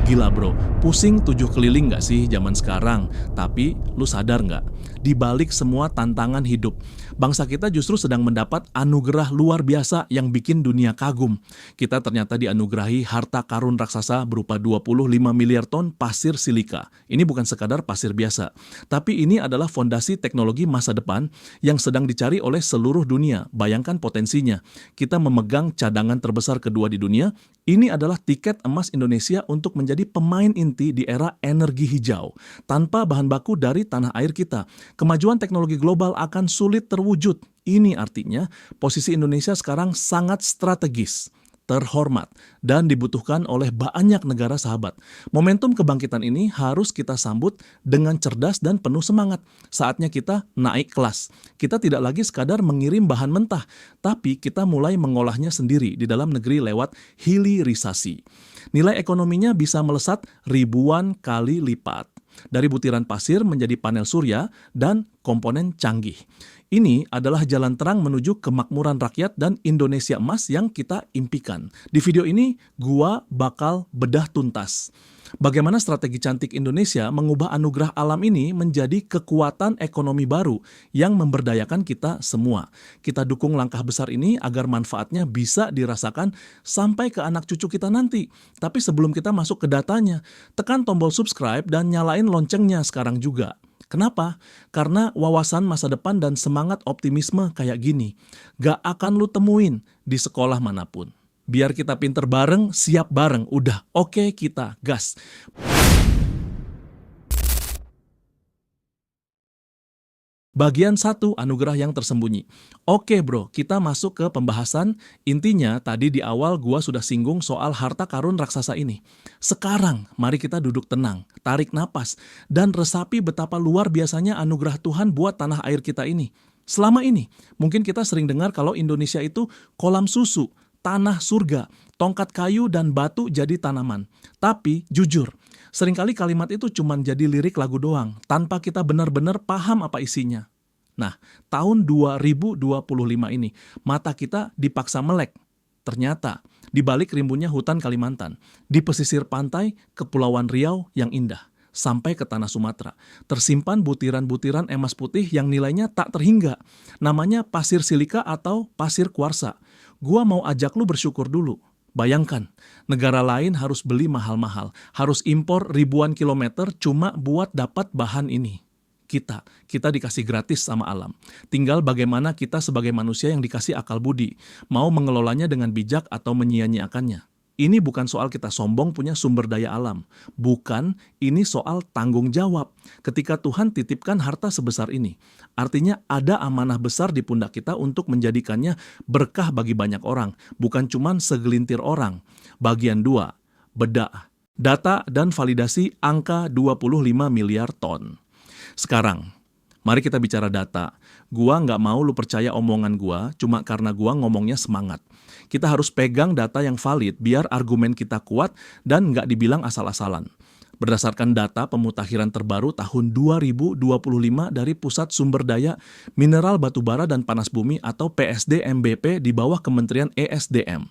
Gila bro, pusing 7 keliling nggak sih zaman sekarang? Tapi lu sadar nggak? Di balik semua tantangan hidup, bangsa kita justru sedang mendapat anugerah luar biasa yang bikin dunia kagum. Kita ternyata dianugerahi harta karun raksasa berupa 25 miliar ton pasir silika. Ini bukan sekadar pasir biasa, tapi ini adalah fondasi teknologi masa depan yang sedang dicari oleh seluruh dunia. Bayangkan potensinya. Kita memegang cadangan terbesar kedua di dunia. Ini adalah tiket emas Indonesia untuk menjadi pemain inti di era energi hijau. Tanpa bahan baku dari tanah air kita, kemajuan teknologi global akan sulit terwujud. Ini artinya posisi Indonesia sekarang sangat strategis, terhormat, dan dibutuhkan oleh banyak negara sahabat. Momentum kebangkitan ini harus kita sambut dengan cerdas dan penuh semangat. Saatnya kita naik kelas. Kita tidak lagi sekadar mengirim bahan mentah, tapi kita mulai mengolahnya sendiri di dalam negeri lewat hilirisasi. Nilai ekonominya bisa melesat ribuan kali lipat. Dari butiran pasir menjadi panel surya dan komponen canggih. Ini adalah jalan terang menuju kemakmuran rakyat dan Indonesia emas yang kita impikan. Di video ini, gua bakal bedah tuntas bagaimana strategi cantik Indonesia mengubah anugerah alam ini menjadi kekuatan ekonomi baru yang memberdayakan kita semua. Kita dukung langkah besar ini agar manfaatnya bisa dirasakan sampai ke anak cucu kita nanti. Tapi sebelum kita masuk ke datanya, tekan tombol subscribe dan nyalain loncengnya sekarang juga. Kenapa? Karena wawasan masa depan dan semangat optimisme kayak gini gak akan lu temuin di sekolah manapun. Biar kita pinter bareng, siap bareng. Udah, oke kita gas. Bagian 1, anugerah yang tersembunyi. Oke bro, kita masuk ke pembahasan. Intinya tadi di awal gua sudah singgung soal harta karun raksasa ini. Sekarang mari kita duduk tenang, tarik napas, dan resapi betapa luar biasanya anugerah Tuhan buat tanah air kita ini. Selama ini, mungkin kita sering dengar kalau Indonesia itu kolam susu, tanah surga, tongkat kayu dan batu jadi tanaman. Tapi jujur, seringkali kalimat itu cuma jadi lirik lagu doang, tanpa kita benar-benar paham apa isinya. Nah, tahun 2025 ini, mata kita dipaksa melek. Ternyata, di balik rimbunnya hutan Kalimantan, di pesisir pantai Kepulauan Riau yang indah, sampai ke tanah Sumatera, tersimpan butiran-butiran emas putih yang nilainya tak terhingga. Namanya pasir silika atau pasir kuarsa. Gua mau ajak lu bersyukur dulu. Bayangkan, negara lain harus beli mahal-mahal, harus impor ribuan kilometer cuma buat dapat bahan ini. Kita dikasih gratis sama alam. Tinggal bagaimana kita sebagai manusia yang dikasih akal budi, mau mengelolanya dengan bijak atau menyia-nyiakannya. Ini bukan soal kita sombong punya sumber daya alam. Bukan, ini soal tanggung jawab. Ketika Tuhan titipkan harta sebesar ini, artinya ada amanah besar di pundak kita untuk menjadikannya berkah bagi banyak orang, bukan cuma segelintir orang. Bagian 2, bedah. Data dan validasi angka 25 miliar ton. Sekarang, mari kita bicara data. Gua nggak mau lu percaya omongan gua cuma karena gua ngomongnya semangat. Kita harus pegang data yang valid biar argumen kita kuat dan nggak dibilang asal-asalan. Berdasarkan data pemutakhiran terbaru tahun 2025 dari Pusat Sumber Daya Mineral Batubara dan Panas Bumi atau PSDMBP di bawah Kementerian ESDM.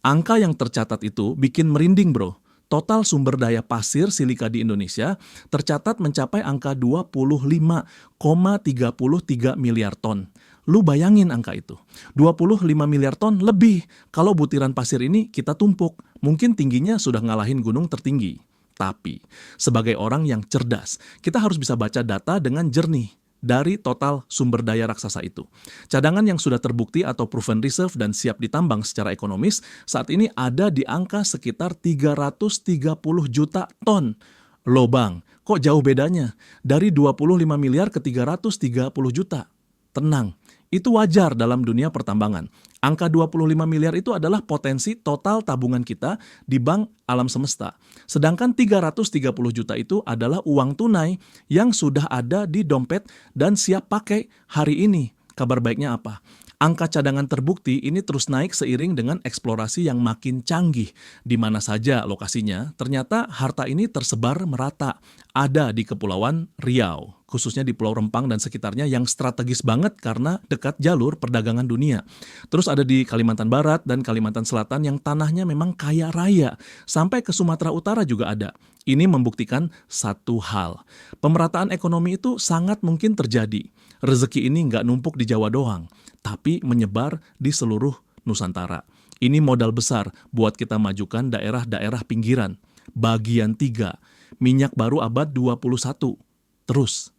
Angka yang tercatat itu bikin merinding bro. Total sumber daya pasir silika di Indonesia tercatat mencapai angka 25,33 miliar ton. Lu bayangin angka itu. 25 miliar ton lebih kalau butiran pasir ini kita tumpuk. Mungkin tingginya sudah ngalahin gunung tertinggi. Tapi, sebagai orang yang cerdas, kita harus bisa baca data dengan jernih dari total sumber daya raksasa itu. Cadangan yang sudah terbukti atau proven reserve dan siap ditambang secara ekonomis saat ini ada di angka sekitar 330 juta ton. Loh bang, kok jauh bedanya? Dari 25 miliar ke 330 juta. Tenang, itu wajar dalam dunia pertambangan. Angka 25 miliar itu adalah potensi total tabungan kita di bank alam semesta. Sedangkan 330 juta itu adalah uang tunai yang sudah ada di dompet dan siap pakai hari ini. Kabar baiknya apa? Angka cadangan terbukti ini terus naik seiring dengan eksplorasi yang makin canggih. Di mana saja lokasinya, ternyata harta ini tersebar merata. Ada di Kepulauan Riau. khususnya di Pulau Rempang dan sekitarnya yang strategis banget karena dekat jalur perdagangan dunia. Terus ada di Kalimantan Barat dan Kalimantan Selatan yang tanahnya memang kaya raya. Sampai ke Sumatera Utara juga ada. Ini membuktikan satu hal. Pemerataan ekonomi itu sangat mungkin terjadi. Rezeki ini nggak numpuk di Jawa doang, tapi menyebar di seluruh Nusantara. Ini modal besar buat kita majukan daerah-daerah pinggiran. Bagian 3, minyak baru abad 21. Terus,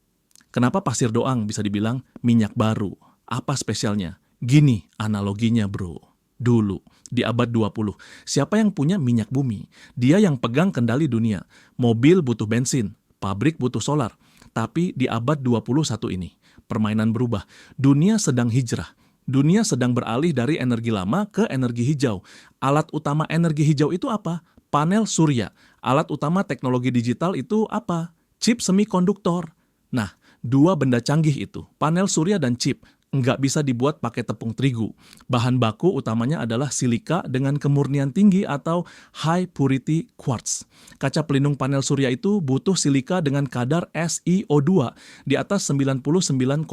kenapa pasir doang bisa dibilang minyak baru? Apa spesialnya? Gini analoginya bro. Dulu, di abad 20, siapa yang punya minyak bumi? Dia yang pegang kendali dunia. Mobil butuh bensin, pabrik butuh solar. Tapi di abad 21 ini, permainan berubah. Dunia sedang hijrah. Dunia sedang beralih dari energi lama ke energi hijau. Alat utama energi hijau itu apa? Panel surya. Alat utama teknologi digital itu apa? Chip semikonduktor. Nah, dua benda canggih itu, panel surya dan chip, nggak bisa dibuat pakai tepung terigu. Bahan baku utamanya adalah silika dengan kemurnian tinggi atau high purity quartz. Kaca pelindung panel surya itu butuh silika dengan kadar SiO2 di atas 99,5%.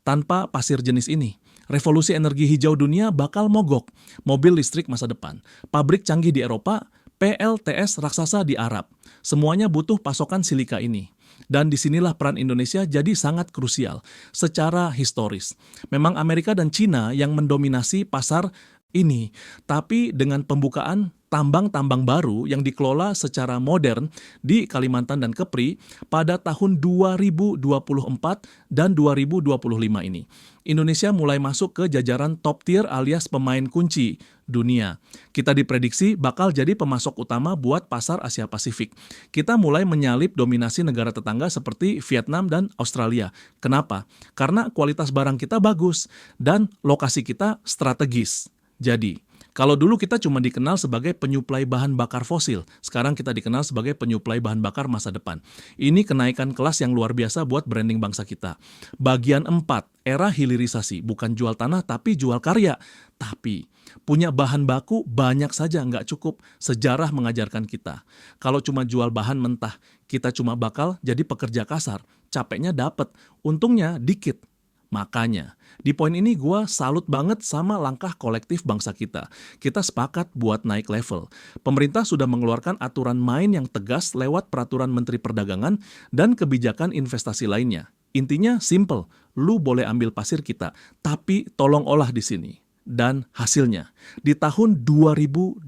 Tanpa pasir jenis ini, revolusi energi hijau dunia bakal mogok. Mobil listrik masa depan, pabrik canggih di Eropa, PLTS raksasa di Arab. Semuanya butuh pasokan silika ini. Dan disinilah peran Indonesia jadi sangat krusial secara historis. Memang Amerika dan Cina yang mendominasi pasar ini, tapi dengan pembukaan tambang-tambang baru yang dikelola secara modern di Kalimantan dan Kepri pada tahun 2024 dan 2025 ini. Indonesia mulai masuk ke jajaran top tier alias pemain kunci dunia. Kita diprediksi bakal jadi pemasok utama buat pasar Asia Pasifik. Kita mulai menyalip dominasi negara tetangga seperti Vietnam dan Australia. Kenapa? Karena kualitas barang kita bagus dan lokasi kita strategis. Jadi, kalau dulu kita cuma dikenal sebagai penyuplai bahan bakar fosil, sekarang kita dikenal sebagai penyuplai bahan bakar masa depan. Ini kenaikan kelas yang luar biasa buat branding bangsa kita. Bagian 4, era hilirisasi, bukan jual tanah tapi jual karya. Tapi, punya bahan baku banyak saja nggak cukup, sejarah mengajarkan kita. Kalau cuma jual bahan mentah, kita cuma bakal jadi pekerja kasar, capeknya dapet, untungnya dikit. Makanya, di poin ini gue salut banget sama langkah kolektif bangsa kita. Kita sepakat buat naik level. Pemerintah sudah mengeluarkan aturan main yang tegas lewat peraturan Menteri Perdagangan dan kebijakan investasi lainnya. Intinya simple, lu boleh ambil pasir kita, tapi tolong olah di sini. Dan hasilnya, di tahun 2025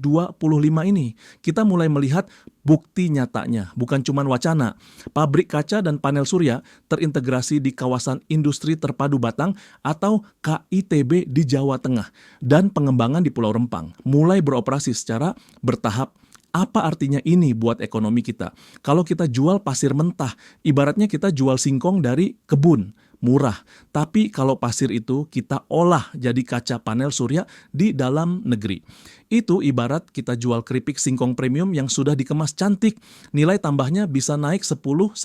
ini, kita mulai melihat bukti nyatanya, bukan cuma wacana. Pabrik kaca dan panel surya terintegrasi di kawasan industri terpadu Batang atau KITB di Jawa Tengah, dan pengembangan di Pulau Rempang mulai beroperasi secara bertahap. Apa artinya ini buat ekonomi kita? Kalau kita jual pasir mentah, ibaratnya kita jual singkong dari kebun. Murah, tapi kalau pasir itu kita olah jadi kaca panel surya di dalam negeri. Itu ibarat kita jual keripik singkong premium yang sudah dikemas cantik. Nilai tambahnya bisa naik 10-20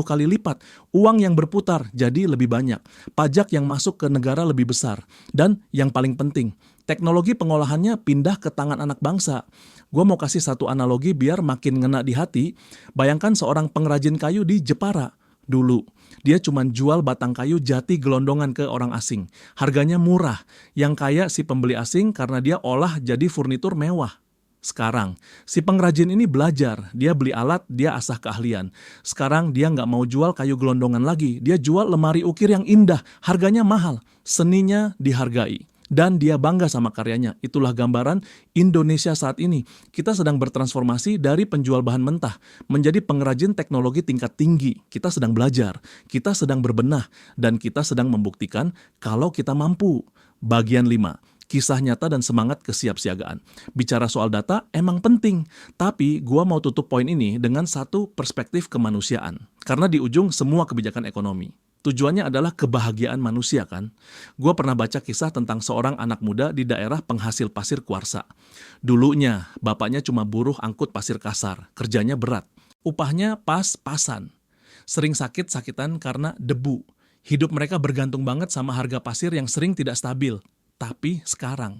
kali lipat. Uang yang berputar jadi lebih banyak. Pajak yang masuk ke negara lebih besar. Dan yang paling penting, teknologi pengolahannya pindah ke tangan anak bangsa. Gue mau kasih satu analogi biar makin ngena di hati. Bayangkan seorang pengrajin kayu di Jepara. Dulu, dia cuma jual batang kayu jati gelondongan ke orang asing. Harganya murah. Yang kaya si pembeli asing karena dia olah jadi furnitur mewah. Sekarang, si pengrajin ini belajar. Dia beli alat, dia asah keahlian. Sekarang dia nggak mau jual kayu gelondongan lagi. Dia jual lemari ukir yang indah. Harganya mahal. Seninya dihargai. Dan dia bangga sama karyanya. Itulah gambaran Indonesia saat ini. Kita sedang bertransformasi dari penjual bahan mentah menjadi pengrajin teknologi tingkat tinggi. Kita sedang belajar, kita sedang berbenah, dan kita sedang membuktikan kalau kita mampu. Bagian 5. Kisah nyata dan semangat kesiapsiagaan. Bicara soal data emang penting, tapi gua mau tutup poin ini dengan satu perspektif kemanusiaan. Karena di ujung semua kebijakan ekonomi. Tujuannya adalah kebahagiaan manusia kan. Gue pernah baca kisah tentang seorang anak muda di daerah penghasil pasir kuarsa. Dulunya, bapaknya cuma buruh angkut pasir kasar, kerjanya berat. Upahnya pas-pasan. Sering sakit-sakitan karena debu. Hidup mereka bergantung banget sama harga pasir yang sering tidak stabil. Tapi sekarang,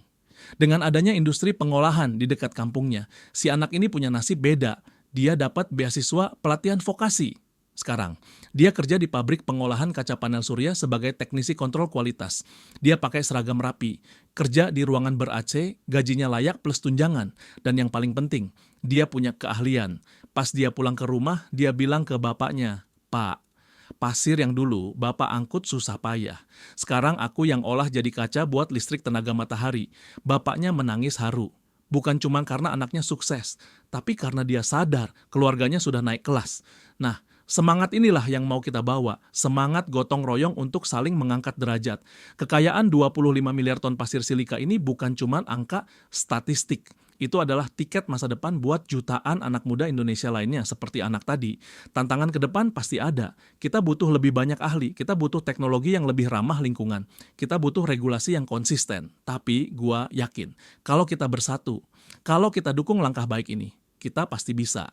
dengan adanya industri pengolahan di dekat kampungnya, si anak ini punya nasib beda. Dia dapat beasiswa pelatihan vokasi. Sekarang, dia kerja di pabrik pengolahan kaca panel surya sebagai teknisi kontrol kualitas. Dia pakai seragam rapi, kerja di ruangan ber-AC, gajinya layak plus tunjangan. Dan yang paling penting, dia punya keahlian. Pas dia pulang ke rumah, dia bilang ke bapaknya, "Pak, pasir yang dulu Bapak angkut susah payah. Sekarang aku yang olah jadi kaca buat listrik tenaga matahari." Bapaknya menangis haru. Bukan cuma karena anaknya sukses, tapi karena dia sadar keluarganya sudah naik kelas. Nah, semangat inilah yang mau kita bawa, semangat gotong royong untuk saling mengangkat derajat. Kekayaan 25 miliar ton pasir silika ini bukan cuma angka statistik. Itu adalah tiket masa depan buat jutaan anak muda Indonesia lainnya seperti anak tadi. Tantangan ke depan pasti ada. Kita butuh lebih banyak ahli, kita butuh teknologi yang lebih ramah lingkungan. Kita butuh regulasi yang konsisten. Tapi gua yakin, kalau kita bersatu, kalau kita dukung langkah baik ini, kita pasti bisa.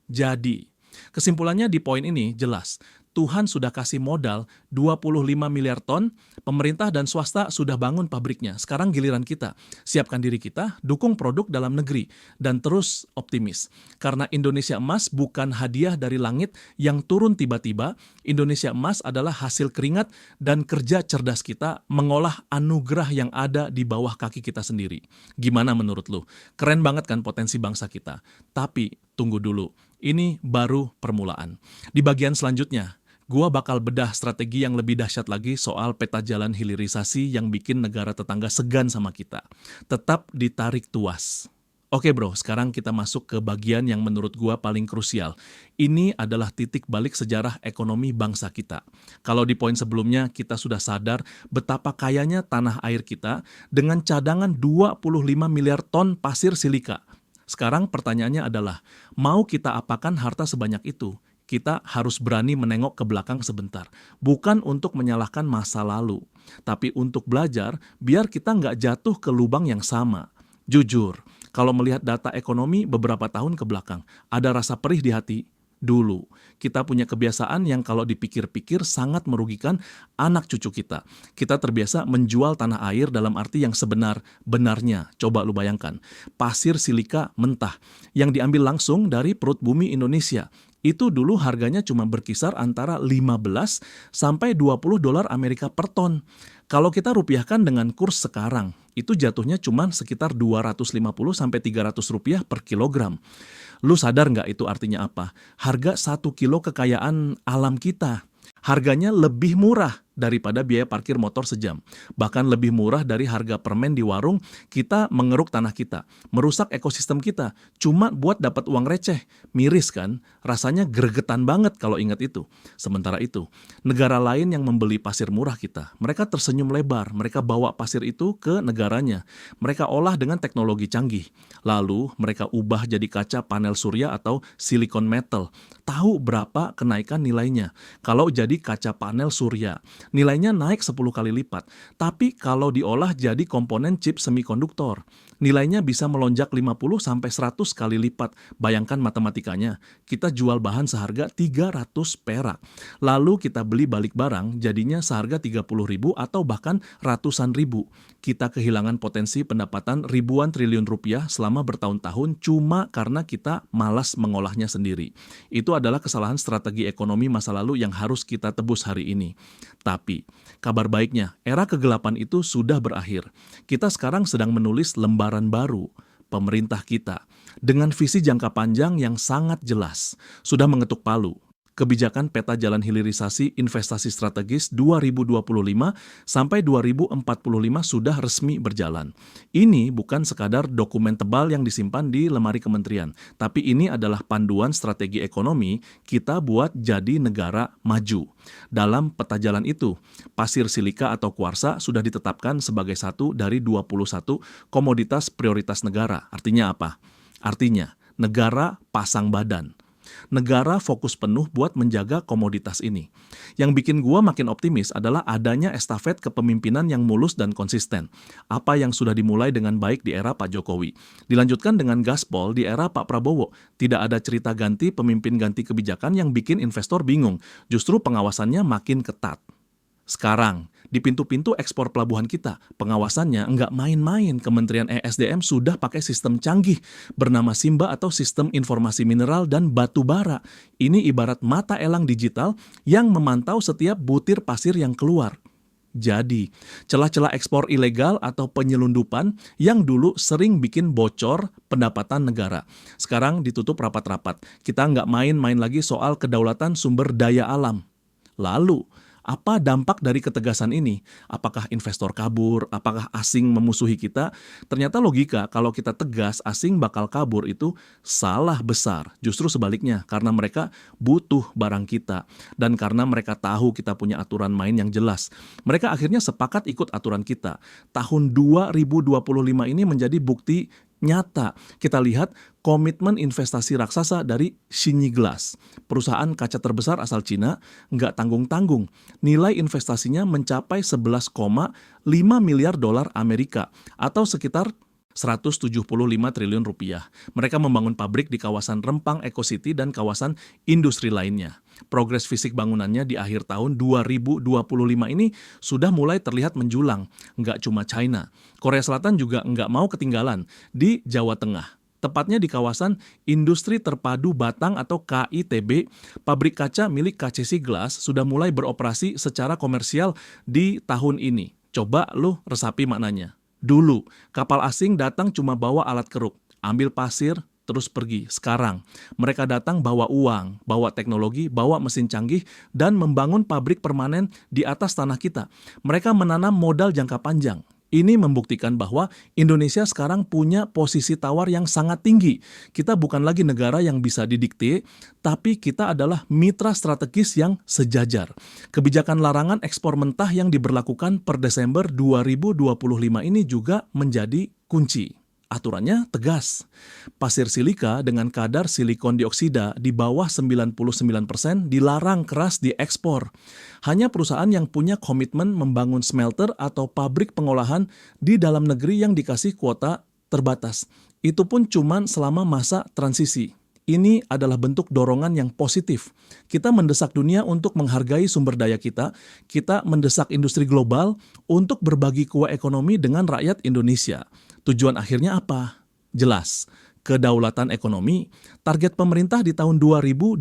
Jadi, kesimpulannya di poin ini jelas, Tuhan sudah kasih modal 25 miliar ton, pemerintah dan swasta sudah bangun pabriknya. Sekarang giliran kita, siapkan diri kita, dukung produk dalam negeri, dan terus optimis. Karena Indonesia Emas bukan hadiah dari langit yang turun tiba-tiba, Indonesia Emas adalah hasil keringat dan kerja cerdas kita mengolah anugerah yang ada di bawah kaki kita sendiri. Gimana menurut lu? Keren banget kan potensi bangsa kita? Tapi tunggu dulu, ini baru permulaan. Di bagian selanjutnya, gua bakal bedah strategi yang lebih dahsyat lagi soal peta jalan hilirisasi yang bikin negara tetangga segan sama kita. Tetap ditarik tuas. Oke bro, sekarang kita masuk ke bagian yang menurut gua paling krusial. Ini adalah titik balik sejarah ekonomi bangsa kita. Kalau di poin sebelumnya kita sudah sadar betapa kayanya tanah air kita dengan cadangan 25 miliar ton pasir silika. Sekarang pertanyaannya adalah, mau kita apakan harta sebanyak itu? Kita harus berani menengok ke belakang sebentar. Bukan untuk menyalahkan masa lalu, tapi untuk belajar biar kita nggak jatuh ke lubang yang sama. Jujur, kalau melihat data ekonomi beberapa tahun ke belakang, ada rasa perih di hati. Dulu, kita punya kebiasaan yang kalau dipikir-pikir sangat merugikan anak cucu kita. Kita terbiasa menjual tanah air dalam arti yang sebenar-benarnya. Coba lu bayangkan, pasir silika mentah yang diambil langsung dari perut bumi Indonesia. Itu dulu harganya cuma berkisar antara 15 sampai 20 dolar Amerika per ton. Kalau kita rupiahkan dengan kurs sekarang, itu jatuhnya cuma sekitar 250 sampai 300 rupiah per kilogram. Lu sadar nggak itu artinya apa? Harga 1 kilo kekayaan alam kita. Harganya lebih murah daripada biaya parkir motor sejam. Bahkan lebih murah dari harga permen di warung, kita mengeruk tanah kita, merusak ekosistem kita, cuma buat dapat uang receh. Miris kan? Rasanya gregetan banget kalau ingat itu. Sementara itu, negara lain yang membeli pasir murah kita, mereka tersenyum lebar, mereka bawa pasir itu ke negaranya. Mereka olah dengan teknologi canggih. Lalu, mereka ubah jadi kaca panel surya atau silicon metal. Tahu berapa kenaikan nilainya? Kalau jadi kaca panel surya, nilainya naik 10 kali lipat. Tapi kalau diolah jadi komponen chip semikonduktor, nilainya bisa melonjak 50 sampai 100 kali lipat. Bayangkan matematikanya, kita jual bahan seharga 300 perak. Lalu kita beli balik barang jadinya seharga 30.000 atau bahkan ratusan ribu. Kita kehilangan potensi pendapatan ribuan triliun rupiah selama bertahun-tahun cuma karena kita malas mengolahnya sendiri. Itu adalah kesalahan strategi ekonomi masa lalu yang harus kita tebus hari ini. Tapi, kabar baiknya, era kegelapan itu sudah berakhir. Kita sekarang sedang menulis lembaran baru. Pemerintah kita, dengan visi jangka panjang yang sangat jelas, sudah mengetuk palu. Kebijakan peta jalan hilirisasi investasi strategis 2025 sampai 2045 sudah resmi berjalan. Ini bukan sekadar dokumen tebal yang disimpan di lemari kementerian, tapi ini adalah panduan strategi ekonomi kita buat jadi negara maju. Dalam peta jalan itu, pasir silika atau kuarsa sudah ditetapkan sebagai satu dari 21 komoditas prioritas negara. Artinya apa? Artinya, negara pasang badan. Negara fokus penuh buat menjaga komoditas ini. Yang bikin gua makin optimis adalah adanya estafet kepemimpinan yang mulus dan konsisten. Apa yang sudah dimulai dengan baik di era Pak Jokowi, dilanjutkan dengan gaspol di era Pak Prabowo. Tidak ada cerita ganti pemimpin ganti kebijakan yang bikin investor bingung. Justru pengawasannya makin ketat. Sekarang, Di pintu-pintu ekspor pelabuhan kita, pengawasannya nggak main-main. Kementerian ESDM sudah pakai sistem canggih bernama Simba atau Sistem Informasi Mineral dan Batu Bara. Ini ibarat mata elang digital yang memantau setiap butir pasir yang keluar. Jadi, celah-celah ekspor ilegal atau penyelundupan yang dulu sering bikin bocor pendapatan negara, sekarang ditutup rapat-rapat. Kita nggak main-main lagi soal kedaulatan sumber daya alam. Lalu, apa dampak dari ketegasan ini? Apakah investor kabur? Apakah asing memusuhi kita? Ternyata logika kalau kita tegas asing bakal kabur itu salah besar. Justru sebaliknya, karena mereka butuh barang kita. Dan karena mereka tahu kita punya aturan main yang jelas. Mereka akhirnya sepakat ikut aturan kita. Tahun 2025 ini menjadi bukti nyata. Kita lihat komitmen investasi raksasa dari Xinyi Glass. Perusahaan kaca terbesar asal Cina nggak tanggung-tanggung. Nilai investasinya mencapai 11,5 miliar dolar Amerika atau sekitar 175 triliun rupiah. Mereka membangun pabrik di kawasan Rempang Eco City dan kawasan industri lainnya. Progres fisik bangunannya di akhir tahun 2025 ini sudah mulai terlihat menjulang. Nggak cuma China, Korea Selatan juga nggak mau ketinggalan di Jawa Tengah. Tepatnya di kawasan Industri Terpadu Batang atau KITB, pabrik kaca milik KCC Glass sudah mulai beroperasi secara komersial di tahun ini. Coba lu resapi maknanya. Dulu, kapal asing datang cuma bawa alat keruk, ambil pasir, terus pergi. Sekarang, mereka datang bawa uang, bawa teknologi, bawa mesin canggih, dan membangun pabrik permanen di atas tanah kita. Mereka menanam modal jangka panjang. Ini membuktikan bahwa Indonesia sekarang punya posisi tawar yang sangat tinggi. Kita bukan lagi negara yang bisa didikte, tapi kita adalah mitra strategis yang sejajar. Kebijakan larangan ekspor mentah yang diberlakukan per Desember 2025 ini juga menjadi kunci. Aturannya tegas. Pasir silika dengan kadar silikon dioksida di bawah 99% dilarang keras diekspor. Hanya perusahaan yang punya komitmen membangun smelter atau pabrik pengolahan di dalam negeri yang dikasih kuota terbatas. Itu pun cuma selama masa transisi. Ini adalah bentuk dorongan yang positif. Kita mendesak dunia untuk menghargai sumber daya kita. Kita mendesak industri global untuk berbagi kue ekonomi dengan rakyat Indonesia. Tujuan akhirnya apa? Jelas. Kedaulatan ekonomi, target pemerintah di tahun 2025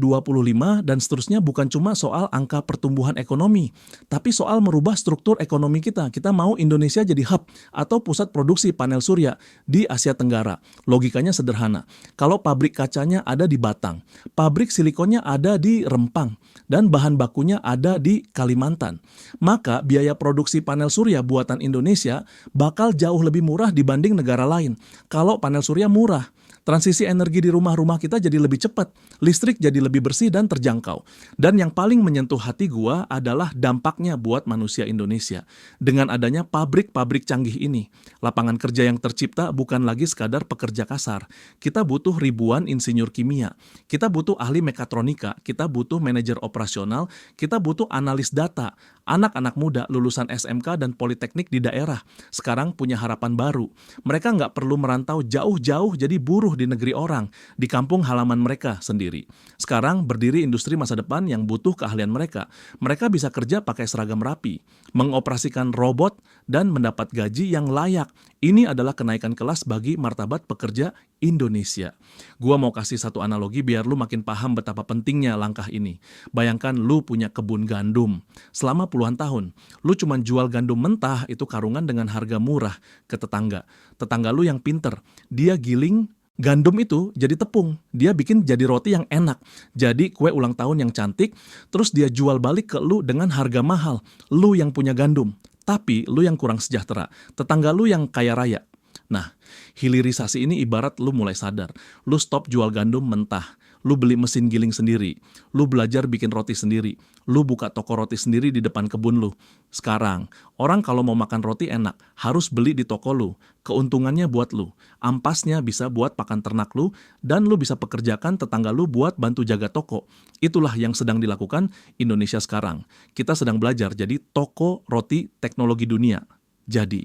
dan seterusnya bukan cuma soal angka pertumbuhan ekonomi, tapi soal merubah struktur ekonomi kita. Kita mau Indonesia jadi hub atau pusat produksi panel surya di Asia Tenggara. Logikanya sederhana. Kalau pabrik kacanya ada di Batang, pabrik silikonnya ada di Rempang, dan bahan bakunya ada di Kalimantan, maka biaya produksi panel surya buatan Indonesia bakal jauh lebih murah dibanding negara lain. Kalau panel surya murah, transisi energi di rumah-rumah kita jadi lebih cepat, listrik jadi lebih bersih dan terjangkau. Dan yang paling menyentuh hati gua adalah dampaknya buat manusia Indonesia. Dengan adanya pabrik-pabrik canggih ini, lapangan kerja yang tercipta bukan lagi sekadar pekerja kasar. Kita butuh ribuan insinyur kimia, kita butuh ahli mekatronika, kita butuh manajer operasional, kita butuh analis data. Anak-anak muda lulusan SMK dan Politeknik di daerah sekarang punya harapan baru. Mereka nggak perlu merantau jauh-jauh jadi buruh di negeri orang, di kampung halaman mereka sendiri. Sekarang berdiri industri masa depan yang butuh keahlian mereka. Mereka bisa kerja pakai seragam rapi, mengoperasikan robot, dan mendapat gaji yang layak. Ini adalah kenaikan kelas bagi martabat pekerja Indonesia. Gua mau kasih satu analogi biar lu makin paham betapa pentingnya langkah ini. Bayangkan lu punya kebun gandum. Selama puluhan tahun, lu cuma jual gandum mentah itu karungan dengan harga murah ke tetangga. Tetangga lu yang pinter, dia giling gandum itu jadi tepung, dia bikin jadi roti yang enak, jadi kue ulang tahun yang cantik, terus dia jual balik ke lu dengan harga mahal, lu yang punya gandum. Tapi lu yang kurang sejahtera, tetangga lu yang kaya raya. Nah, hilirisasi ini ibarat lu mulai sadar, lu stop jual gandum mentah, lu beli mesin giling sendiri, lu belajar bikin roti sendiri, lu buka toko roti sendiri di depan kebun lu. Sekarang, orang kalau mau makan roti enak, harus beli di toko lu. Keuntungannya buat lu, ampasnya bisa buat pakan ternak lu, dan lu bisa pekerjakan tetangga lu buat bantu jaga toko. Itulah yang sedang dilakukan Indonesia sekarang. Kita sedang belajar jadi toko roti teknologi dunia. Jadi,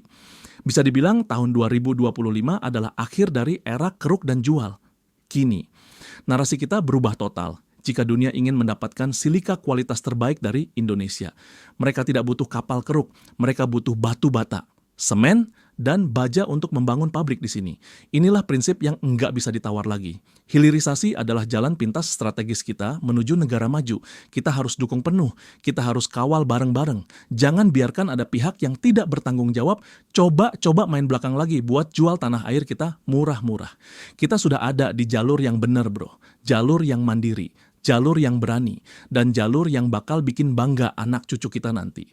bisa dibilang tahun 2025 adalah akhir dari era keruk dan jual. Kini, narasi kita berubah total. jika dunia ingin mendapatkan silika kualitas terbaik dari Indonesia. Mereka tidak butuh kapal keruk, mereka butuh batu bata, semen, dan baja untuk membangun pabrik di sini. Inilah prinsip yang enggak bisa ditawar lagi. Hilirisasi adalah jalan pintas strategis kita menuju negara maju. Kita harus dukung penuh, kita harus kawal bareng-bareng. Jangan biarkan ada pihak yang tidak bertanggung jawab coba main belakang lagi buat jual tanah air kita murah-murah. Kita sudah ada di jalur yang benar, bro. Jalur yang mandiri, jalur yang berani, dan jalur yang bakal bikin bangga anak cucu kita nanti.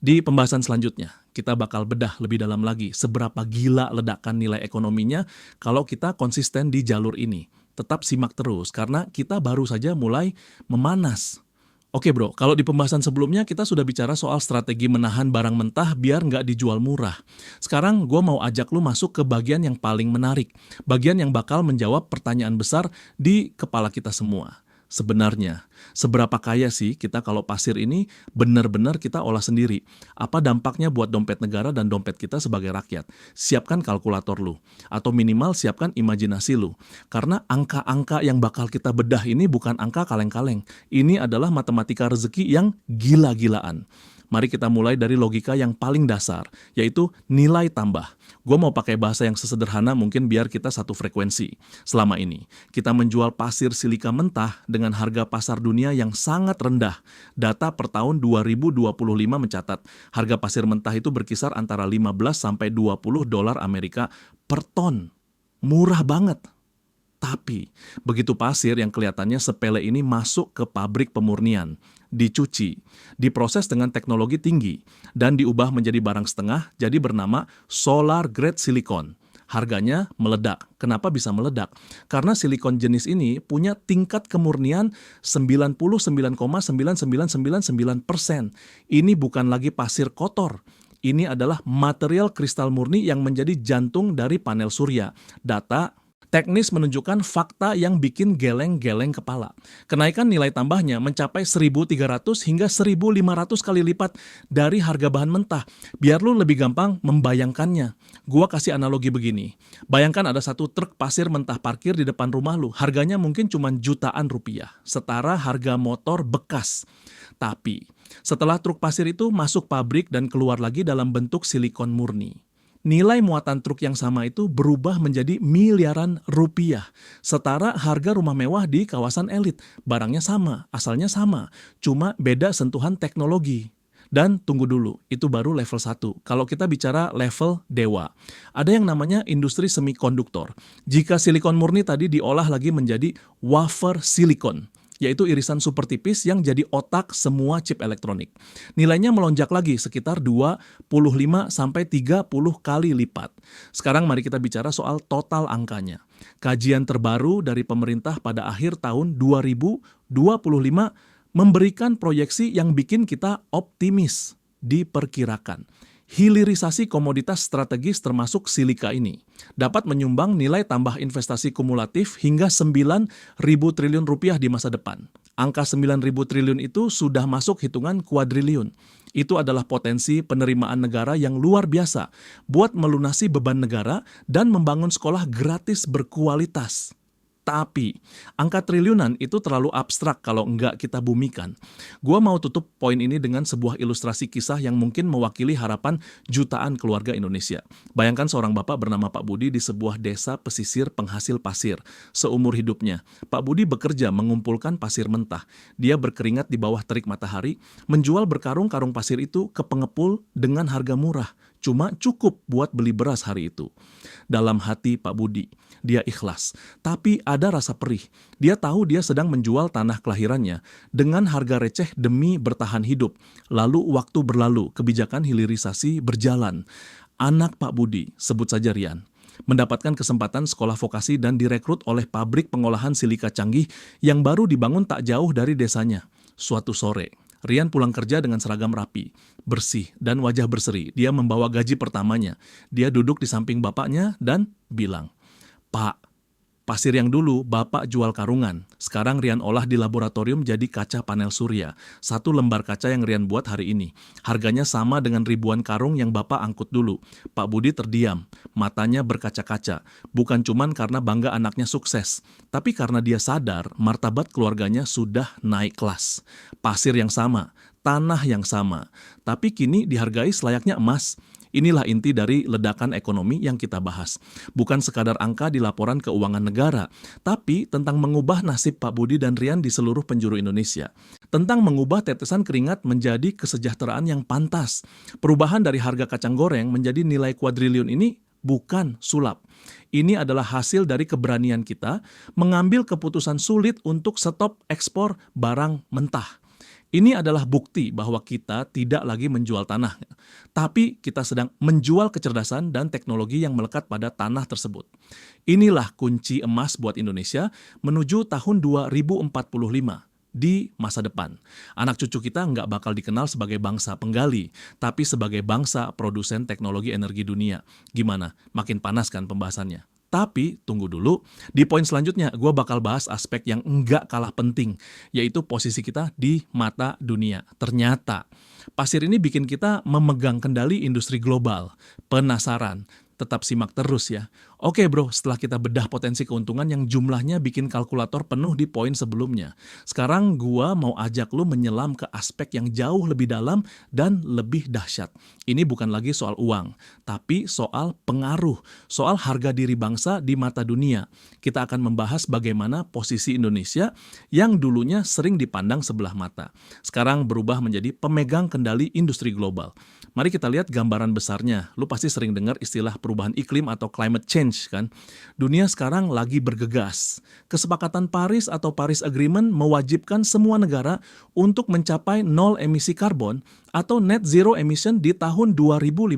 Di pembahasan selanjutnya, kita bakal bedah lebih dalam lagi seberapa gila ledakan nilai ekonominya kalau kita konsisten di jalur ini. Tetap simak terus, karena kita baru saja mulai memanas. Oke bro, kalau di pembahasan sebelumnya kita sudah bicara soal strategi menahan barang mentah biar nggak dijual murah. Sekarang gue mau ajak lu masuk ke bagian yang paling menarik, bagian yang bakal menjawab pertanyaan besar di kepala kita semua. Sebenarnya, seberapa kaya sih kita kalau pasir ini benar-benar kita olah sendiri? Apa dampaknya buat dompet negara dan dompet kita sebagai rakyat? Siapkan kalkulator lu, atau minimal siapkan imajinasi lu. Karena angka-angka yang bakal kita bedah ini bukan angka kaleng-kaleng. Ini adalah matematika rezeki yang gila-gilaan. Mari kita mulai dari logika yang paling dasar, yaitu nilai tambah. Gue mau pakai bahasa yang sesederhana mungkin biar kita satu frekuensi. Selama ini, kita menjual pasir silika mentah dengan harga pasar dunia yang sangat rendah. Data per tahun 2025 mencatat, harga pasir mentah itu berkisar antara 15 sampai 20 dolar Amerika per ton. Murah banget. Tapi, begitu pasir yang kelihatannya sepele ini masuk ke pabrik pemurnian, dicuci, diproses dengan teknologi tinggi, dan diubah menjadi barang setengah jadi bernama solar grade silicon. Harganya meledak. Kenapa bisa meledak? Karena silikon jenis ini punya tingkat kemurnian 99,99999%. Ini bukan lagi pasir kotor. Ini adalah material kristal murni yang menjadi jantung dari panel surya. Data teknis menunjukkan fakta yang bikin geleng-geleng kepala. Kenaikan nilai tambahnya mencapai 1.300 hingga 1.500 kali lipat dari harga bahan mentah. Biar lu lebih gampang membayangkannya. Gua kasih analogi begini. Bayangkan ada satu truk pasir mentah parkir di depan rumah lu. Harganya mungkin cuma jutaan rupiah. Setara harga motor bekas. Tapi, setelah truk pasir itu masuk pabrik dan keluar lagi dalam bentuk silikon murni, nilai muatan truk yang sama itu berubah menjadi miliaran rupiah. Setara harga rumah mewah di kawasan elit. Barangnya sama, asalnya sama. Cuma beda sentuhan teknologi. Dan tunggu dulu, itu baru level 1. Kalau kita bicara level dewa, ada yang namanya industri semikonduktor. Jika silikon murni tadi diolah lagi menjadi wafer silikon, yaitu irisan super tipis yang jadi otak semua chip elektronik. Nilainya melonjak lagi sekitar 25-30 kali lipat. Sekarang mari kita bicara soal total angkanya. Kajian terbaru dari pemerintah pada akhir tahun 2025 memberikan proyeksi yang bikin kita optimis. Diperkirakan, hilirisasi komoditas strategis termasuk silika ini dapat menyumbang nilai tambah investasi kumulatif hingga 9.000 triliun rupiah di masa depan. Angka 9.000 triliun itu sudah masuk hitungan kuadriliun. Itu adalah potensi penerimaan negara yang luar biasa buat melunasi beban negara dan membangun sekolah gratis berkualitas. Tapi, angka triliunan itu terlalu abstrak kalau enggak kita bumikan. Gua mau tutup poin ini dengan sebuah ilustrasi kisah yang mungkin mewakili harapan jutaan keluarga Indonesia. Bayangkan seorang bapak bernama Pak Budi di sebuah desa pesisir penghasil pasir. Seumur hidupnya, Pak Budi bekerja mengumpulkan pasir mentah. Dia berkeringat di bawah terik matahari, menjual berkarung-karung pasir itu ke pengepul dengan harga murah. Cuma cukup buat beli beras hari itu. Dalam hati Pak Budi, dia ikhlas. Tapi ada rasa perih. Dia tahu dia sedang menjual tanah kelahirannya dengan harga receh demi bertahan hidup. Lalu waktu berlalu, kebijakan hilirisasi berjalan. Anak Pak Budi, sebut saja Rian, mendapatkan kesempatan sekolah vokasi dan direkrut oleh pabrik pengolahan silika canggih yang baru dibangun tak jauh dari desanya. Suatu sore, Rian pulang kerja dengan seragam rapi, bersih, dan wajah berseri. Dia membawa gaji pertamanya. Dia duduk di samping bapaknya dan bilang, "Pak, Pasir yang dulu Bapak jual karungan, sekarang Rian olah di laboratorium jadi kaca panel surya. Satu lembar kaca yang Rian buat hari ini. Harganya sama dengan ribuan karung yang Bapak angkut dulu. Pak Budi terdiam, matanya berkaca-kaca. Bukan cuman karena bangga anaknya sukses, tapi karena dia sadar martabat keluarganya sudah naik kelas. Pasir yang sama, tanah yang sama, tapi kini dihargai selayaknya emas. Inilah inti dari ledakan ekonomi yang kita bahas. Bukan sekadar angka di laporan keuangan negara, tapi tentang mengubah nasib Pak Budi dan Rian di seluruh penjuru Indonesia. Tentang mengubah tetesan keringat menjadi kesejahteraan yang pantas. Perubahan dari harga kacang goreng menjadi nilai kuadriliun ini bukan sulap. Ini adalah hasil dari keberanian kita mengambil keputusan sulit untuk stop ekspor barang mentah. Ini adalah bukti bahwa kita tidak lagi menjual tanah, tapi kita sedang menjual kecerdasan dan teknologi yang melekat pada tanah tersebut. Inilah kunci emas buat Indonesia menuju tahun 2045 di masa depan. Anak cucu kita nggak bakal dikenal sebagai bangsa penggali, tapi sebagai bangsa produsen teknologi energi dunia. Gimana? Makin panas kan pembahasannya? Tapi, tunggu dulu, di poin selanjutnya gue bakal bahas aspek yang enggak kalah penting, yaitu posisi kita di mata dunia. Ternyata, pasir ini bikin kita memegang kendali industri global. Penasaran? Tetap simak terus ya. Oke bro, setelah kita bedah potensi keuntungan yang jumlahnya bikin kalkulator penuh di poin sebelumnya. Sekarang gua mau ajak lu menyelam ke aspek yang jauh lebih dalam dan lebih dahsyat. Ini bukan lagi soal uang, tapi soal pengaruh, soal harga diri bangsa di mata dunia. Kita akan membahas bagaimana posisi Indonesia yang dulunya sering dipandang sebelah mata. Sekarang berubah menjadi pemegang kendali industri global. Mari kita lihat gambaran besarnya. Lu pasti sering dengar istilah perubahan iklim atau climate change kan. Dunia sekarang lagi bergegas. Kesepakatan Paris atau Paris Agreement mewajibkan semua negara untuk mencapai nol emisi karbon atau net zero emission di tahun 2050.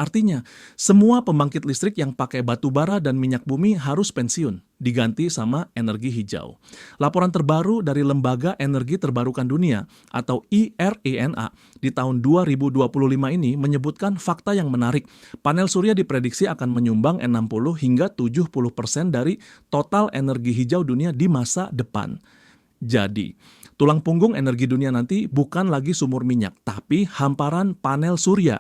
Artinya, semua pembangkit listrik yang pakai batu bara dan minyak bumi harus pensiun, diganti sama energi hijau. Laporan terbaru dari Lembaga Energi Terbarukan Dunia atau IRENA di tahun 2025 ini menyebutkan fakta yang menarik. Panel surya diprediksi akan menyumbang 60 hingga 70% dari total energi hijau dunia di masa depan. Jadi, tulang punggung energi dunia nanti bukan lagi sumur minyak, tapi hamparan panel surya.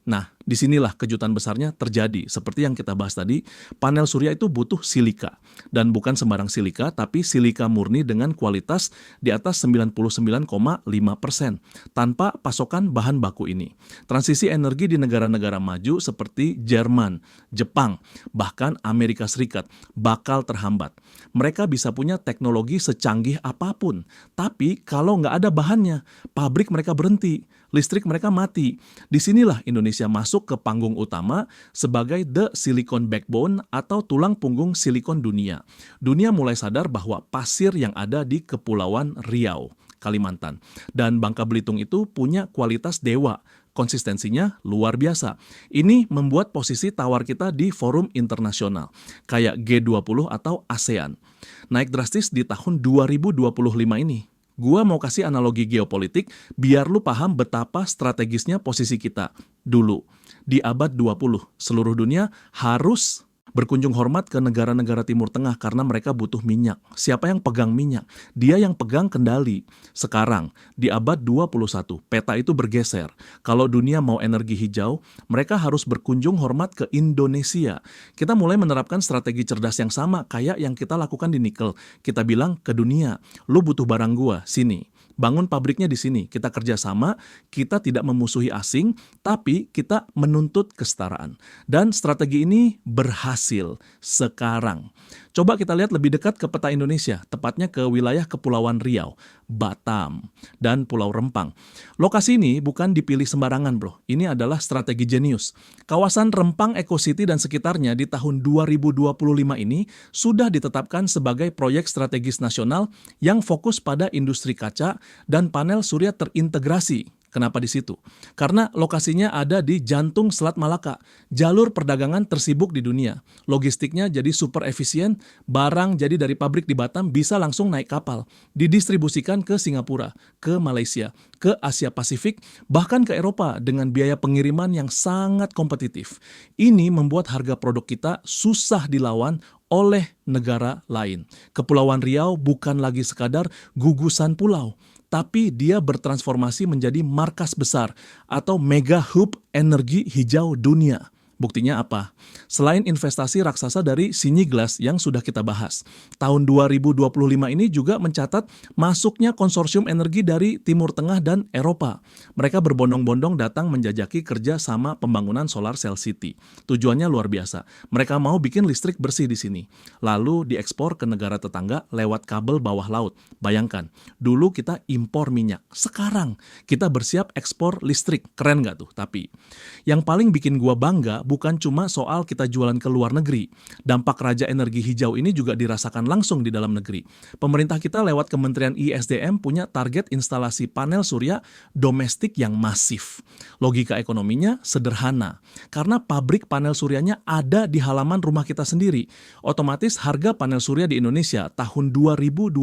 Nah, disinilah kejutan besarnya terjadi. Seperti yang kita bahas tadi, panel surya itu butuh silika. Dan bukan sembarang silika, tapi silika murni dengan kualitas di atas 99,5% tanpa pasokan bahan baku ini. Transisi energi di negara-negara maju seperti Jerman, Jepang, bahkan Amerika Serikat bakal terhambat. Mereka bisa punya teknologi secanggih apapun, tapi kalau nggak ada bahannya, pabrik mereka berhenti, listrik mereka mati. Disinilah Indonesia masuk ke panggung utama sebagai the silicon backbone atau tulang punggung silikon dunia. Dunia mulai sadar bahwa pasir yang ada di Kepulauan Riau, Kalimantan, dan Bangka Belitung itu punya kualitas dewa. Konsistensinya luar biasa. Ini membuat posisi tawar kita di forum internasional, kayak G20 atau ASEAN. Naik drastis di tahun 2025 ini. Gua mau kasih analogi geopolitik biar lu paham betapa strategisnya posisi kita. Dulu, di abad 20, seluruh dunia harus berkunjung hormat ke negara-negara Timur Tengah karena mereka butuh minyak. Siapa yang pegang minyak? Dia yang pegang kendali. Sekarang, di abad 21, peta itu bergeser. Kalau dunia mau energi hijau, mereka harus berkunjung hormat ke Indonesia. Kita mulai menerapkan strategi cerdas yang sama kayak yang kita lakukan di nikel. Kita bilang ke dunia, lu butuh barang gua, sini. Bangun pabriknya di sini, kita kerjasama, kita tidak memusuhi asing, tapi kita menuntut kesetaraan. Dan strategi ini berhasil sekarang. Coba kita lihat lebih dekat ke peta Indonesia, tepatnya ke wilayah Kepulauan Riau, Batam, dan Pulau Rempang. Lokasi ini bukan dipilih sembarangan bro, ini adalah strategi jenius. Kawasan Rempang Eco City dan sekitarnya di tahun 2025 ini sudah ditetapkan sebagai proyek strategis nasional yang fokus pada industri kaca dan panel surya terintegrasi. Kenapa di situ? Karena lokasinya ada di jantung Selat Malaka, jalur perdagangan tersibuk di dunia. Logistiknya jadi super efisien, barang jadi dari pabrik di Batam bisa langsung naik kapal, didistribusikan ke Singapura, ke Malaysia, ke Asia Pasifik, bahkan ke Eropa dengan biaya pengiriman yang sangat kompetitif. Ini membuat harga produk kita susah dilawan oleh negara lain. Kepulauan Riau bukan lagi sekadar gugusan pulau, tapi dia bertransformasi menjadi markas besar atau mega hub energi hijau dunia. Buktinya apa? Selain investasi raksasa dari Siniglas yang sudah kita bahas, tahun 2025 ini juga mencatat masuknya konsorsium energi dari Timur Tengah dan Eropa. Mereka berbondong-bondong datang menjajaki kerja sama pembangunan Solar Cell City. Tujuannya luar biasa. Mereka mau bikin listrik bersih di sini, lalu diekspor ke negara tetangga lewat kabel bawah laut. Bayangkan, dulu kita impor minyak, sekarang kita bersiap ekspor listrik. Keren nggak tuh? Tapi yang paling bikin gua bangga bukan cuma soal kita jualan ke luar negeri. Dampak Raja Energi Hijau ini juga dirasakan langsung di dalam negeri. Pemerintah kita lewat Kementerian ISDM punya target instalasi panel surya domestik yang masif. Logika ekonominya sederhana. Karena pabrik panel suryanya ada di halaman rumah kita sendiri. Otomatis harga panel surya di Indonesia tahun 2025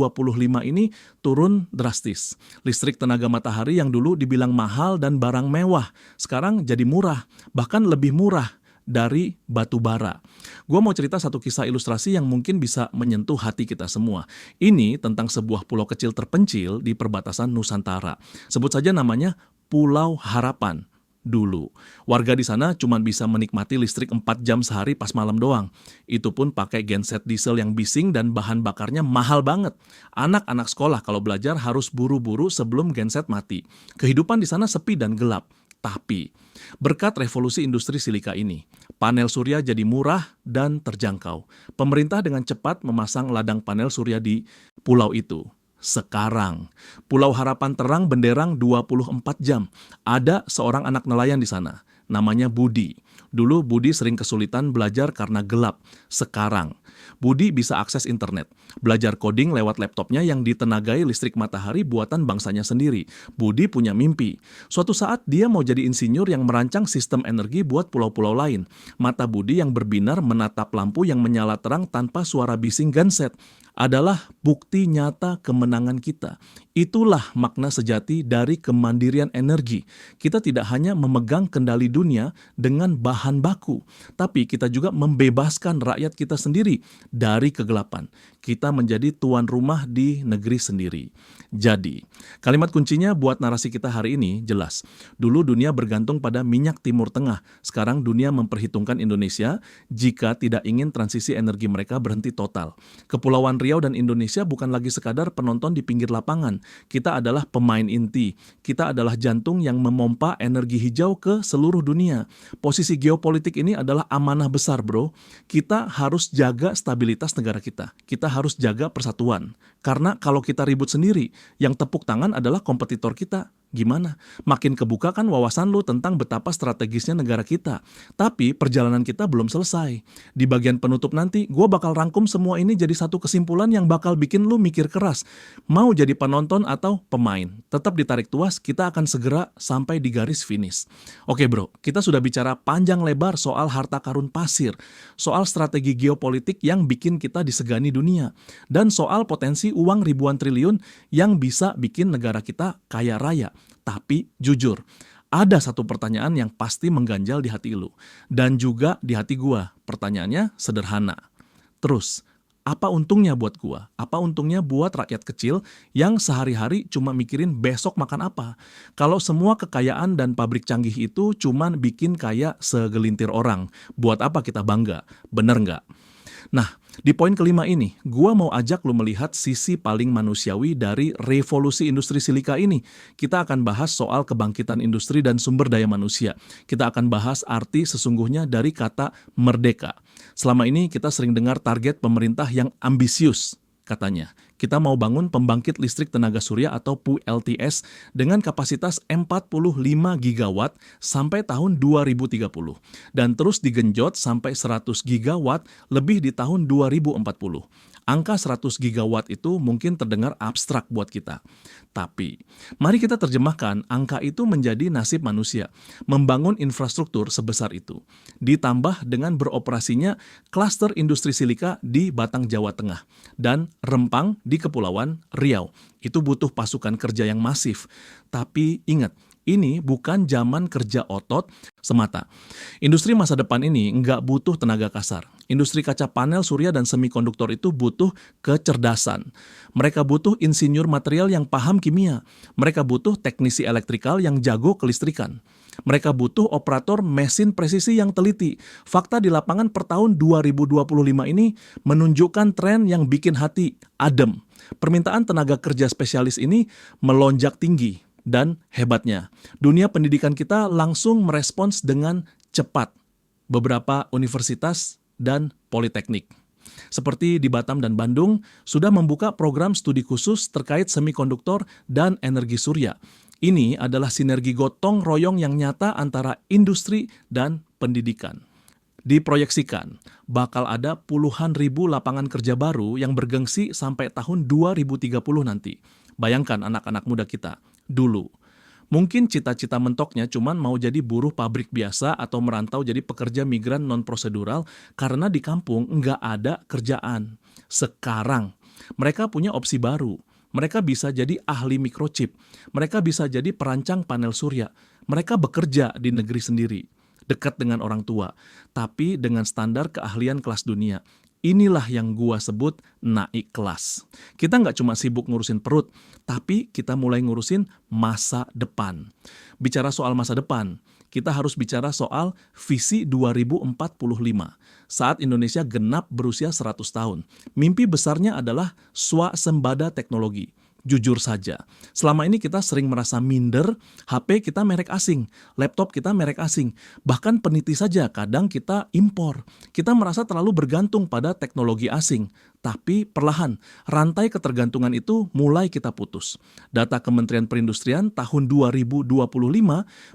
ini turun drastis. Listrik tenaga matahari yang dulu dibilang mahal dan barang mewah, sekarang jadi murah, bahkan lebih murah dari batu bara. Gua mau cerita satu kisah ilustrasi yang mungkin bisa menyentuh hati kita semua. Ini tentang sebuah pulau kecil terpencil di perbatasan Nusantara. Sebut saja namanya Pulau Harapan. Dulu, warga di sana cuma bisa menikmati listrik 4 jam sehari pas malam doang. Itu pun pakai genset diesel yang bising dan bahan bakarnya mahal banget. Anak-anak sekolah kalau belajar harus buru-buru sebelum genset mati. Kehidupan di sana sepi dan gelap. Tapi, berkat revolusi industri silika ini, panel surya jadi murah dan terjangkau. Pemerintah dengan cepat memasang ladang panel surya di pulau itu. Sekarang, Pulau Harapan terang benderang 24 jam. Ada seorang anak nelayan di sana, namanya Budi. Dulu Budi sering kesulitan belajar karena gelap. Sekarang, Budi bisa akses internet, belajar coding lewat laptopnya yang ditenagai listrik matahari buatan bangsanya sendiri. Budi punya mimpi. Suatu saat dia mau jadi insinyur yang merancang sistem energi buat pulau-pulau lain. Mata Budi yang berbinar menatap lampu yang menyala terang tanpa suara bising genset adalah bukti nyata kemenangan kita. Itulah makna sejati dari kemandirian energi. Kita tidak hanya memegang kendali dunia dengan bahan baku, tapi kita juga membebaskan rakyat kita sendiri dari kegelapan. Kita menjadi tuan rumah di negeri sendiri. Jadi, kalimat kuncinya buat narasi kita hari ini jelas. Dulu dunia bergantung pada minyak Timur Tengah. Sekarang dunia memperhitungkan Indonesia jika tidak ingin transisi energi mereka berhenti total. Kepulauan Riau dan Indonesia bukan lagi sekadar penonton di pinggir lapangan. Kita adalah pemain inti. Kita adalah jantung yang memompa energi hijau ke seluruh dunia. Posisi geopolitik ini adalah amanah besar, bro. Kita harus jaga stabilitas negara kita. Kita harus jaga persatuan. Karena kalau kita ribut sendiri, yang tepuk tangan adalah kompetitor kita. Gimana? Makin kebuka kan wawasan lu tentang betapa strategisnya negara kita. Tapi perjalanan kita belum selesai. Di bagian penutup nanti, gue bakal rangkum semua ini jadi satu kesimpulan yang bakal bikin lu mikir keras. Mau jadi penonton atau pemain. Tetap ditarik tuas, kita akan segera sampai di garis finish. Oke bro, kita sudah bicara panjang lebar soal harta karun pasir. Soal strategi geopolitik yang bikin kita disegani dunia. Dan soal potensi uang ribuan triliun yang bisa bikin negara kita kaya raya. Tapi jujur, ada satu pertanyaan yang pasti mengganjal di hati lu. Dan juga di hati gua. Pertanyaannya sederhana. Terus, apa untungnya buat gua? Apa untungnya buat rakyat kecil yang sehari-hari cuma mikirin besok makan apa? Kalau semua kekayaan dan pabrik canggih itu cuma bikin kaya segelintir orang, buat apa kita bangga? Bener nggak? Nah, di poin kelima ini, gua mau ajak lu melihat sisi paling manusiawi dari revolusi industri silika ini. Kita akan bahas soal kebangkitan industri dan sumber daya manusia. Kita akan bahas arti sesungguhnya dari kata merdeka. Selama ini kita sering dengar target pemerintah yang ambisius, katanya. Kita mau bangun pembangkit listrik tenaga surya atau PLTS dengan kapasitas 45 gigawatt sampai tahun 2030 dan terus digenjot sampai 100 gigawatt lebih di tahun 2040. Angka 100 gigawatt itu mungkin terdengar abstrak buat kita. Tapi, mari kita terjemahkan angka itu menjadi nasib manusia, membangun infrastruktur sebesar itu. Ditambah dengan beroperasinya klaster industri silika di Batang Jawa Tengah dan Rempang di Kepulauan Riau. Itu butuh pasukan kerja yang masif. Tapi ingat, Ini bukan zaman kerja otot semata. Industri masa depan ini nggak butuh tenaga kasar. Industri kaca panel surya dan semikonduktor itu butuh kecerdasan. Mereka butuh insinyur material yang paham kimia. Mereka butuh teknisi elektrikal yang jago kelistrikan. Mereka butuh operator mesin presisi yang teliti. Fakta di lapangan per tahun 2025 ini menunjukkan tren yang bikin hati adem. Permintaan tenaga kerja spesialis ini melonjak tinggi. Dan hebatnya, dunia pendidikan kita langsung merespons dengan cepat. Beberapa universitas dan politeknik, seperti di Batam dan Bandung, sudah membuka program studi khusus terkait semikonduktor dan energi surya. Ini adalah sinergi gotong royong yang nyata antara industri dan pendidikan. Diproyeksikan, bakal ada puluhan ribu lapangan kerja baru yang bergengsi sampai tahun 2030 nanti. Bayangkan anak-anak muda kita, dulu. Mungkin cita-cita mentoknya cuman mau jadi buruh pabrik biasa atau merantau jadi pekerja migran non-prosedural karena di kampung nggak ada kerjaan. Sekarang, mereka punya opsi baru. Mereka bisa jadi ahli microchip. Mereka bisa jadi perancang panel surya. Mereka bekerja di negeri sendiri, dekat dengan orang tua, tapi dengan standar keahlian kelas dunia. Inilah yang gua sebut naik kelas. Kita nggak cuma sibuk ngurusin perut, tapi kita mulai ngurusin masa depan. Bicara soal masa depan, kita harus bicara soal visi 2045. Saat Indonesia genap berusia 100 tahun. Mimpi besarnya adalah swasembada teknologi. Jujur saja, selama ini kita sering merasa minder, HP kita merek asing, laptop kita merek asing, bahkan peniti saja kadang kita impor. Kita merasa terlalu bergantung pada teknologi asing, tapi perlahan rantai ketergantungan itu mulai kita putus. Data Kementerian Perindustrian tahun 2025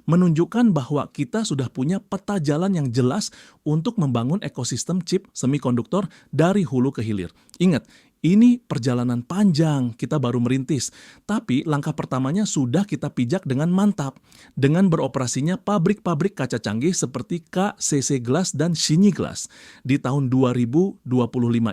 menunjukkan bahwa kita sudah punya peta jalan yang jelas untuk membangun ekosistem chip semikonduktor dari hulu ke hilir. Ingat, ini perjalanan panjang, kita baru merintis. Tapi langkah pertamanya sudah kita pijak dengan mantap. Dengan beroperasinya pabrik-pabrik kaca canggih seperti KCC Glass dan Shinyi Glass. Di tahun 2025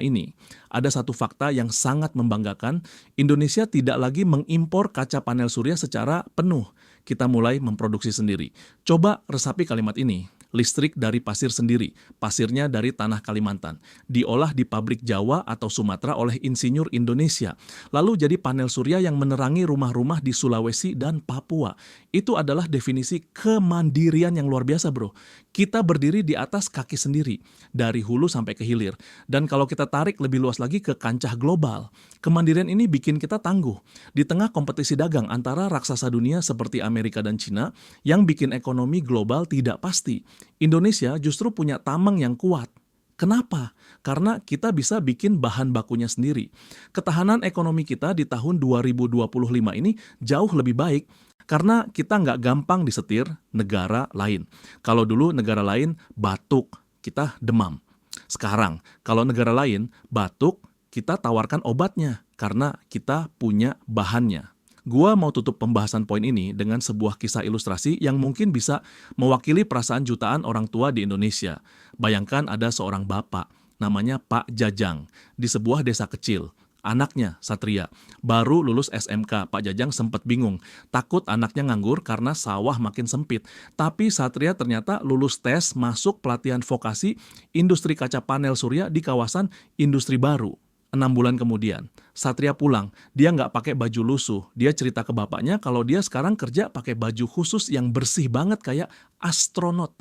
ini, ada satu fakta yang sangat membanggakan. Indonesia tidak lagi mengimpor kaca panel surya secara penuh. Kita mulai memproduksi sendiri. Coba resapi kalimat ini. Listrik dari pasir sendiri, pasirnya dari tanah Kalimantan, diolah di pabrik Jawa atau Sumatera oleh insinyur Indonesia, lalu jadi panel surya yang menerangi rumah-rumah di Sulawesi dan Papua. Itu adalah definisi kemandirian yang luar biasa, bro. Kita berdiri di atas kaki sendiri, dari hulu sampai ke hilir. Dan kalau kita tarik lebih luas lagi ke kancah global, kemandirian ini bikin kita tangguh. Di tengah kompetisi dagang antara raksasa dunia seperti Amerika dan Cina, yang bikin ekonomi global tidak pasti, Indonesia justru punya tameng yang kuat. Kenapa? Karena kita bisa bikin bahan bakunya sendiri. Ketahanan ekonomi kita di tahun 2025 ini jauh lebih baik karena kita nggak gampang disetir negara lain. Kalau dulu negara lain batuk, kita demam. Sekarang, kalau negara lain batuk, kita tawarkan obatnya karena kita punya bahannya. Gua mau tutup pembahasan poin ini dengan sebuah kisah ilustrasi yang mungkin bisa mewakili perasaan jutaan orang tua di Indonesia. Bayangkan ada seorang bapak, namanya Pak Jajang, di sebuah desa kecil. Anaknya, Satria, baru lulus SMK. Pak Jajang sempat bingung, takut anaknya nganggur karena sawah makin sempit. Tapi Satria ternyata lulus tes masuk pelatihan vokasi industri kaca panel surya di kawasan industri baru. 6 bulan kemudian, Satria pulang. Dia nggak pakai baju lusuh. Dia cerita ke bapaknya kalau dia sekarang kerja pakai baju khusus yang bersih banget kayak astronot.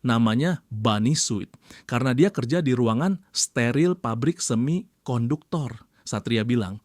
Namanya bunny suit. Karena dia kerja di ruangan steril pabrik semikonduktor. Satria bilang,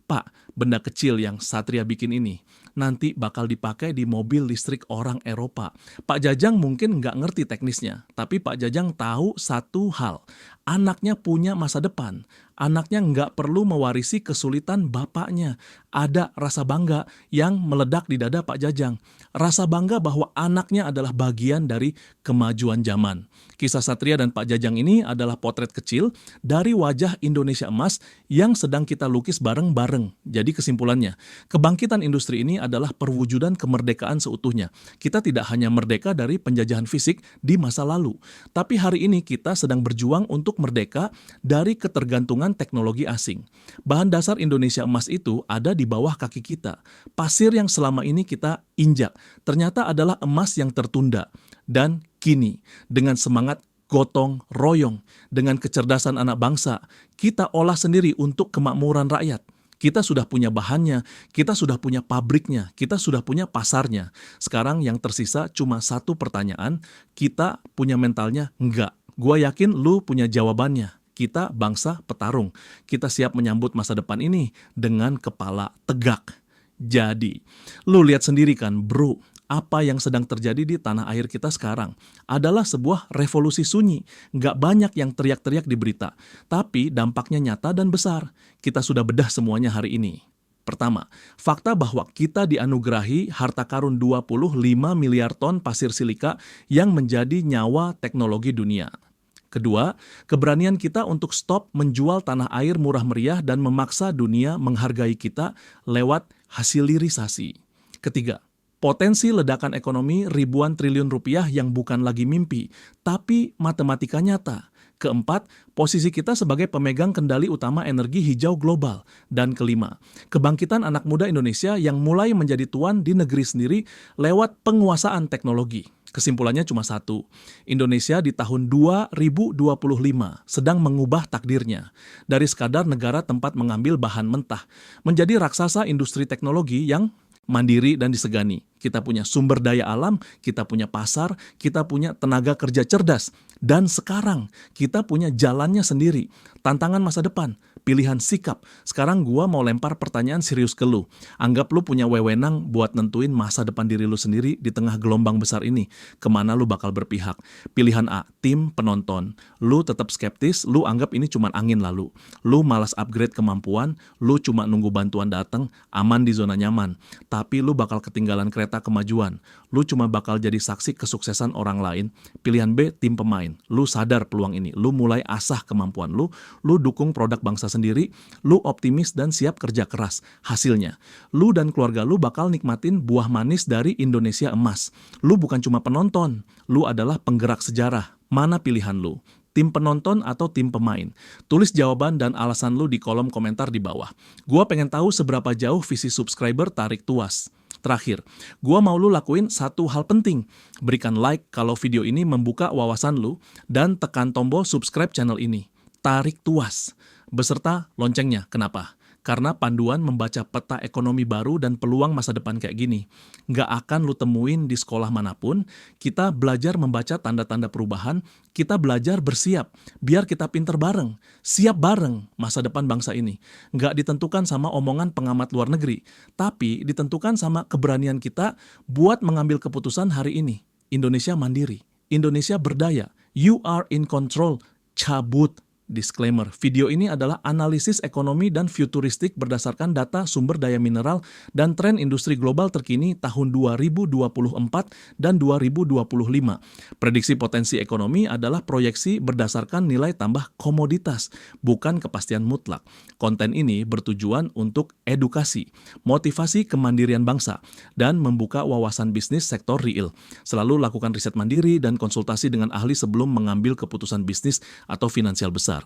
"Pak, benda kecil yang Satria bikin ini nanti bakal dipakai di mobil listrik orang Eropa." Pak Jajang mungkin nggak ngerti teknisnya, tapi Pak Jajang tahu satu hal. Anaknya punya masa depan. Anaknya nggak perlu mewarisi kesulitan bapaknya. Ada rasa bangga yang meledak di dada Pak Jajang. Rasa bangga bahwa anaknya adalah bagian dari kemajuan zaman. Kisah Satria dan Pak Jajang ini adalah potret kecil dari wajah Indonesia emas yang sedang kita lukis bareng-bareng. Jadi kesimpulannya, kebangkitan industri ini adalah perwujudan kemerdekaan seutuhnya. Kita tidak hanya merdeka dari penjajahan fisik di masa lalu, tapi hari ini kita sedang berjuang untuk merdeka dari ketergantungan teknologi asing. Bahan dasar Indonesia emas itu ada di bawah kaki kita. Pasir yang selama ini kita injak ternyata adalah emas yang tertunda. Dan kini, dengan semangat gotong royong, dengan kecerdasan anak bangsa, kita olah sendiri untuk kemakmuran rakyat. Kita sudah punya bahannya, kita sudah punya pabriknya, kita sudah punya pasarnya. Sekarang yang tersisa cuma satu pertanyaan, kita punya mentalnya? Enggak. Gua yakin lu punya jawabannya. Kita bangsa petarung. Kita siap menyambut masa depan ini dengan kepala tegak. Jadi, lu lihat sendiri kan bro, apa yang sedang terjadi di tanah air kita sekarang adalah sebuah revolusi sunyi. Nggak banyak yang teriak-teriak di berita, tapi dampaknya nyata dan besar. Kita sudah bedah semuanya hari ini. Pertama, fakta bahwa kita dianugerahi harta karun 25 miliar ton pasir silika yang menjadi nyawa teknologi dunia. Kedua, keberanian kita untuk stop menjual tanah air murah meriah dan memaksa dunia menghargai kita lewat hilirisasi. Ketiga, potensi ledakan ekonomi ribuan triliun rupiah yang bukan lagi mimpi, tapi matematika nyata. Keempat, posisi kita sebagai pemegang kendali utama energi hijau global. Dan kelima, kebangkitan anak muda Indonesia yang mulai menjadi tuan di negeri sendiri lewat penguasaan teknologi. Kesimpulannya cuma satu, Indonesia di tahun 2025 sedang mengubah takdirnya. Dari sekadar negara tempat mengambil bahan mentah, menjadi raksasa industri teknologi yang mandiri dan disegani. Kita punya sumber daya alam, kita punya pasar, kita punya tenaga kerja cerdas. Dan sekarang kita punya jalannya sendiri. Tantangan masa depan, pilihan sikap. Sekarang gua mau lempar pertanyaan serius ke lu. Anggap lu punya wewenang buat nentuin masa depan diri lu sendiri di tengah gelombang besar ini. Kemana lu bakal berpihak? Pilihan A, tim penonton. Lu tetap skeptis, lu anggap ini cuma angin lalu. Lu malas upgrade kemampuan, lu cuma nunggu bantuan datang, aman di zona nyaman. Tapi lu bakal ketinggalan kereta kemajuan. Lu cuma bakal jadi saksi kesuksesan orang lain. Pilihan B, tim pemain. Lu sadar peluang ini. Lu mulai asah kemampuan lu dukung produk bangsa sendiri, lu optimis dan siap kerja keras. Hasilnya, lu dan keluarga lu bakal nikmatin buah manis dari Indonesia emas. Lu bukan cuma penonton, lu adalah penggerak sejarah. Mana pilihan lu? Tim penonton atau tim pemain? Tulis jawaban dan alasan lu di kolom komentar di bawah. Gua pengen tahu seberapa jauh visi subscriber Tarik Tuas. Terakhir, gua mau lu lakuin satu hal penting. Berikan like kalau video ini membuka wawasan lu dan tekan tombol subscribe channel ini. Tarik Tuas, beserta loncengnya. Kenapa? Karena panduan membaca peta ekonomi baru dan peluang masa depan kayak gini nggak akan lu temuin di sekolah manapun. Kita belajar membaca tanda-tanda perubahan, kita belajar bersiap, biar kita pinter bareng, siap bareng masa depan bangsa ini. Nggak ditentukan sama omongan pengamat luar negeri, tapi ditentukan sama keberanian kita buat mengambil keputusan hari ini. Indonesia mandiri, Indonesia berdaya, you are in control, cabut. Disclaimer, video ini adalah analisis ekonomi dan futuristik berdasarkan data sumber daya mineral dan tren industri global terkini tahun 2024 dan 2025. Prediksi potensi ekonomi adalah proyeksi berdasarkan nilai tambah komoditas, bukan kepastian mutlak. Konten ini bertujuan untuk edukasi, motivasi kemandirian bangsa, dan membuka wawasan bisnis sektor real. Selalu lakukan riset mandiri dan konsultasi dengan ahli sebelum mengambil keputusan bisnis atau finansial besar.